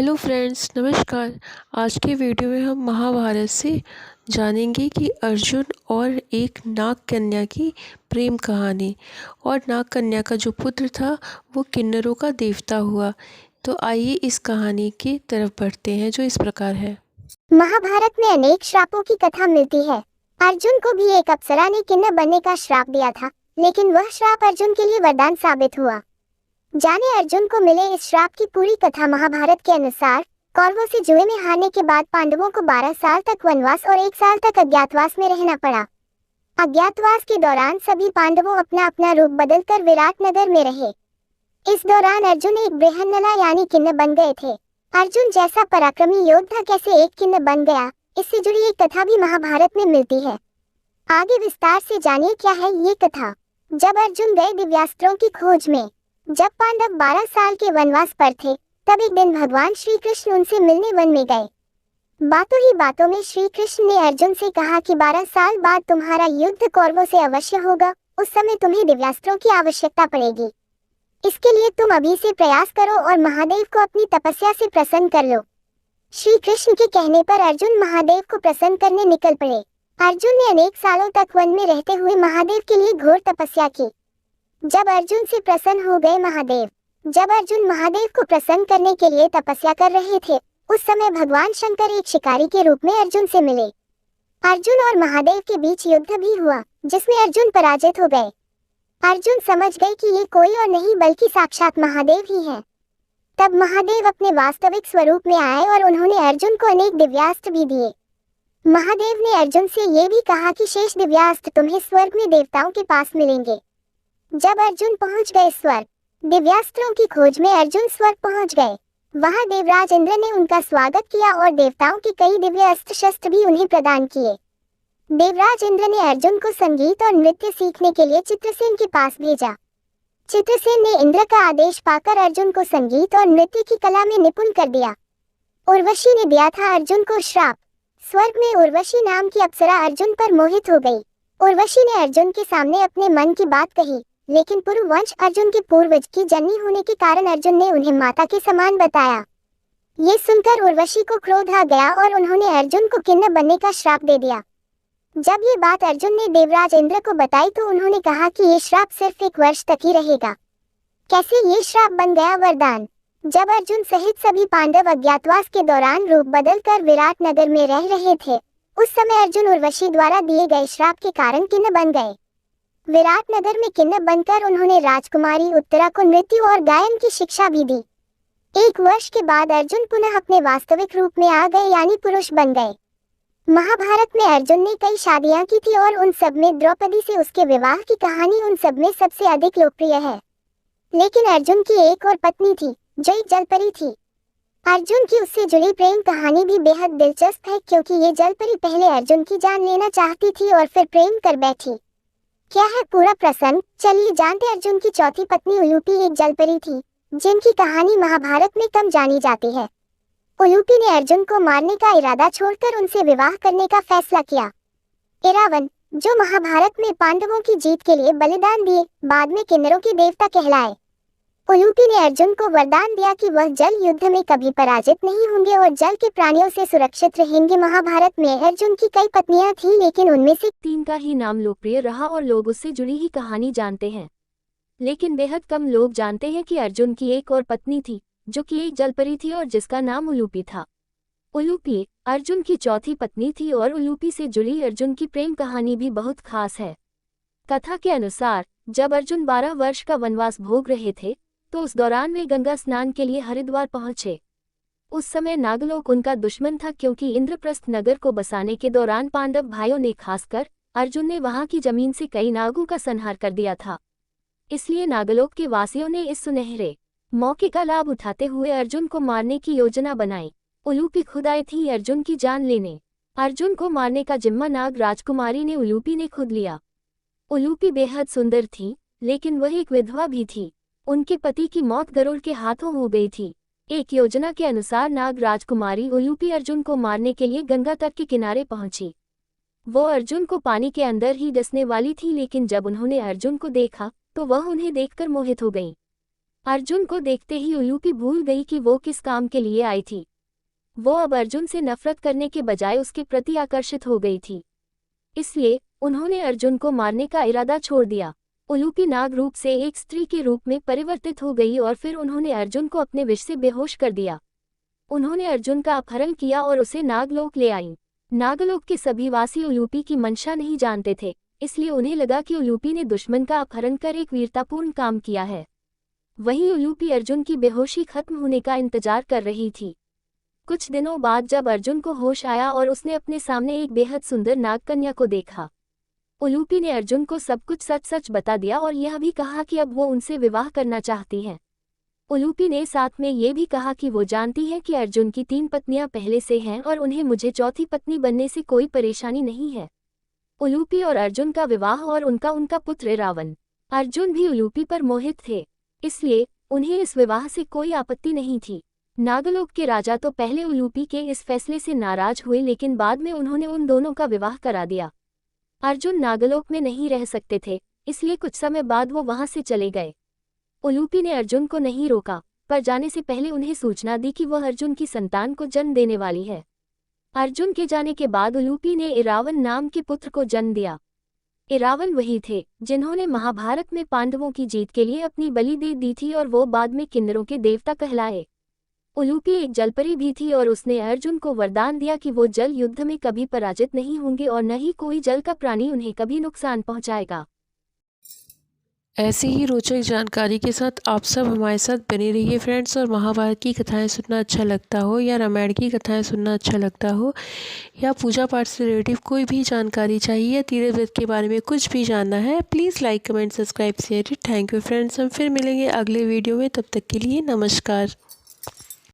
Hello friends, नमस्कार। आज के वीडियो में हम महाभारत से जानेंगे कि अर्जुन और एक नाग कन्या की प्रेम कहानी। और नाग कन्या का जो पुत्र था वो किन्नरों का देवता हुआ। तो आइए इस कहानी की तरफ बढ़ते हैं, जो इस प्रकार है। महाभारत में अनेक श्रापों की कथा मिलती है। अर्जुन को भी एक अप्सरा ने किन्नर बनने का श्राप दिया था, लेकिन वह श्राप अर्जुन के लिए वरदान साबित हुआ। जाने अर्जुन को मिले इस श्राप की पूरी कथा। महाभारत के अनुसार कौरवों से जुए में हारने के बाद पांडवों को 12 साल तक वनवास और 1 साल तक अज्ञातवास में रहना पड़ा। अज्ञातवास के दौरान सभी पांडवों अपना अपना रूप बदलकर विराट नगर में रहे। इस दौरान अर्जुन एक बृहन्नला यानी किन्नर बन गए थे। अर्जुन जैसा पराक्रमी योद्धा कैसे एक किन्नर बन गया, इससे जुड़ी एक कथा भी महाभारत में मिलती है। आगे विस्तार से जानिए क्या है ये कथा। जब अर्जुन गए दिव्यास्त्रों की खोज में। जब पांडव 12 साल के वनवास पर थे, तब एक दिन भगवान श्री कृष्ण उनसे मिलने वन में गए। बातों ही बातों में श्री कृष्ण ने अर्जुन से कहा कि 12 साल बाद तुम्हारा युद्ध कौरवों से अवश्य होगा। उस समय तुम्हें दिव्यास्त्रों की आवश्यकता पड़ेगी। इसके लिए तुम अभी से प्रयास करो और महादेव को अपनी तपस्या से प्रसन्न कर लो। श्री कृष्ण के कहने पर अर्जुन महादेव को प्रसन्न करने निकल पड़े। अर्जुन ने अनेक सालों तक वन में रहते हुए महादेव के लिए घोर तपस्या की। जब अर्जुन से प्रसन्न हो गए महादेव। जब अर्जुन महादेव को प्रसन्न करने के लिए तपस्या कर रहे थे, उस समय भगवान शंकर एक शिकारी के रूप में अर्जुन से मिले। अर्जुन और महादेव के बीच युद्ध भी हुआ, जिसमें अर्जुन पराजित हो गए। अर्जुन समझ गए कि ये कोई और नहीं बल्कि साक्षात महादेव ही हैं। तब महादेव अपने वास्तविक स्वरूप में आए और उन्होंने अर्जुन को अनेक दिव्यास्त्र भी दिए। महादेव ने अर्जुन से ये भी कहा कि शेष दिव्यास्त्र तुम्हें स्वर्ग में देवताओं के पास मिलेंगे। जब अर्जुन पहुंच गए स्वर्ग, दिव्यास्त्रों की खोज में अर्जुन स्वर्ग पहुंच गए। वहां देवराज इंद्र ने उनका स्वागत किया और देवताओं के कई दिव्य अस्त्र शस्त्र भी उन्हें प्रदान किए। देवराज इंद्र ने अर्जुन को संगीत और नृत्य सीखने के लिए चित्रसेन के पास भेजा। चित्रसेन ने इंद्र का आदेश पाकर अर्जुन को संगीत और नृत्य की कला में निपुण कर दिया। उर्वशी ने दिया था अर्जुन को श्राप। स्वर्ग में उर्वशी नाम की अप्सरा अर्जुन पर मोहित हो गई। उर्वशी ने अर्जुन के सामने अपने मन की बात कही, लेकिन पुरुवंश अर्जुन के पूर्वज की जननी होने के कारण अर्जुन ने उन्हें माता के समान बताया। ये सुनकर उर्वशी को क्रोध आ गया और उन्होंने अर्जुन को किन्नर बनने का श्राप दे दिया। जब ये बात अर्जुन ने देवराज इंद्र को बताई तो उन्होंने कहा कि ये श्राप सिर्फ 1 वर्ष तक ही रहेगा। कैसे ये श्राप बन गया वरदान। जब अर्जुन सहित सभी पांडव अज्ञातवास के दौरान रूप बदलकर विराट नगर में रह रहे थे, उस समय अर्जुन उर्वशी द्वारा दिए गए श्राप के कारण किन्नर बन गए। विराट नगर में किन्नर बनकर उन्होंने राजकुमारी उत्तरा को नृत्य और गायन की शिक्षा भी दी। 1 वर्ष के बाद अर्जुन पुनः अपने वास्तविक रूप में आ गए यानी पुरुष बन गए। महाभारत में अर्जुन ने कई शादियां की थी और उन सब में द्रौपदी से उसके विवाह की कहानी उन सब में सबसे अधिक लोकप्रिय है। लेकिन अर्जुन की एक और पत्नी थी, जो एक जलपरी थी। अर्जुन की उससे जुड़ी प्रेम कहानी भी बेहद दिलचस्प है, क्योंकि ये जलपरी पहले अर्जुन की जान लेना चाहती थी और फिर प्रेम कर बैठी। क्या है पूरा प्रसंग, चलिए जानते। अर्जुन की चौथी पत्नी उलूपी एक जलपरी थी, जिनकी कहानी महाभारत में कम जानी जाती है। उलूपी ने अर्जुन को मारने का इरादा छोड़कर उनसे विवाह करने का फैसला किया। इरावन, जो महाभारत में पांडवों की जीत के लिए बलिदान दिए, बाद में किन्नरों के देवता कहलाए। उलूपी ने अर्जुन को वरदान दिया कि वह जल युद्ध में कभी पराजित नहीं होंगे और जल के प्राणियों से सुरक्षित रहेंगे। महाभारत में अर्जुन की कई पत्नियां थीं, लेकिन उनमें से 3 का ही नाम लोकप्रिय रहा और लोग उससे जुड़ी ही कहानी जानते हैं। लेकिन बेहद कम लोग जानते हैं कि अर्जुन की एक और पत्नी थी, जो कि एक जलपरी थी और जिसका नाम उलूपी था। उलूपी अर्जुन की चौथी पत्नी थी और उलूपी से जुड़ी अर्जुन की प्रेम कहानी भी बहुत खास है। कथा के अनुसार जब अर्जुन 12 वर्ष का वनवास भोग रहे थे, तो उस दौरान वे गंगा स्नान के लिए हरिद्वार पहुंचे। उस समय नागलोक उनका दुश्मन था, क्योंकि इंद्रप्रस्थ नगर को बसाने के दौरान पांडव भाइयों ने, खासकर अर्जुन ने वहां की जमीन से कई नागों का संहार कर दिया था। इसलिए नागलोक के वासियों ने इस सुनहरे मौके का लाभ उठाते हुए अर्जुन को मारने की योजना बनाई। उलूपी खुद आई थी अर्जुन की जान लेने। अर्जुन को मारने का जिम्मा नाग राजकुमारी ने उलूपी ने खुद लिया। उलूपी बेहद सुंदर थी, लेकिन वह एक विधवा भी थी। उनके पति की मौत गरुड़ के हाथों हो गई थी। एक योजना के अनुसार नाग राजकुमारी उलूपी अर्जुन को मारने के लिए गंगा तट के किनारे पहुंची। वो अर्जुन को पानी के अंदर ही डसने वाली थी, लेकिन जब उन्होंने अर्जुन को देखा तो वह उन्हें देखकर मोहित हो गई। अर्जुन को देखते ही उलूपी भूल गई कि वो किस काम के लिए आई थी। वो अब अर्जुन से नफरत करने के बजाय उसके प्रति आकर्षित हो गई थी। इसलिए उन्होंने अर्जुन को मारने का इरादा छोड़ दिया। उलूपी नाग रूप से एक स्त्री के रूप में परिवर्तित हो गई और फिर उन्होंने अर्जुन को अपने विष से बेहोश कर दिया। उन्होंने अर्जुन का अपहरण किया और उसे नागलोक ले आईं। नागलोक के सभी वासी उलूपी की मंशा नहीं जानते थे, इसलिए उन्हें लगा कि उलूपी ने दुश्मन का अपहरण कर एक वीरतापूर्ण काम किया है। वहीं उलूपी अर्जुन की बेहोशी खत्म होने का इंतजार कर रही थी। कुछ दिनों बाद जब अर्जुन को होश आया और उसने अपने सामने एक बेहद सुंदर नागकन्या को देखा, उलूपी ने अर्जुन को सब कुछ सच सच बता दिया और यह भी कहा कि अब वो उनसे विवाह करना चाहती है। उलूपी ने साथ में ये भी कहा कि वो जानती है कि अर्जुन की 3 पत्नियां पहले से हैं और उन्हें मुझे चौथी पत्नी बनने से कोई परेशानी नहीं है। उलूपी और अर्जुन का विवाह और उनका पुत्र रावण। अर्जुन भी उलूपी पर मोहित थे, इसलिए उन्हें इस विवाह से कोई आपत्ति नहीं थी। नागलोक के राजा तो पहले उलूपी के इस फैसले से नाराज हुए, लेकिन बाद में उन्होंने उन दोनों का विवाह करा दिया। अर्जुन नागलोक में नहीं रह सकते थे, इसलिए कुछ समय बाद वो वहां से चले गए। उलूपी ने अर्जुन को नहीं रोका, पर जाने से पहले उन्हें सूचना दी कि वह अर्जुन की संतान को जन्म देने वाली है। अर्जुन के जाने के बाद उलूपी ने इरावन नाम के पुत्र को जन्म दिया। इरावन वही थे जिन्होंने महाभारत में पांडवों की जीत के लिए अपनी बलि दे दी थी और वो बाद में किन्नरों के देवता कहलाए। उलूपी एक जलपरी भी थी और उसने अर्जुन को वरदान दिया कि वो जल युद्ध में कभी पराजित नहीं होंगे और न ही कोई जल का प्राणी उन्हें कभी नुकसान पहुंचाएगा। ऐसी ही रोचक जानकारी के साथ आप सब हमारे साथ बने रहिए फ्रेंड्स। और महाभारत की कथाएं सुनना अच्छा लगता हो या रामायण की कथाएं सुनना अच्छा लगता हो या पूजा पाठ से रिलेटिव कोई भी जानकारी चाहिए या तीर्थ व्रत के बारे में कुछ भी जानना है, please like comment subscribe share. Thank you friends. हम फिर मिलेंगे अगले वीडियो में, तब तक के लिए नमस्कार।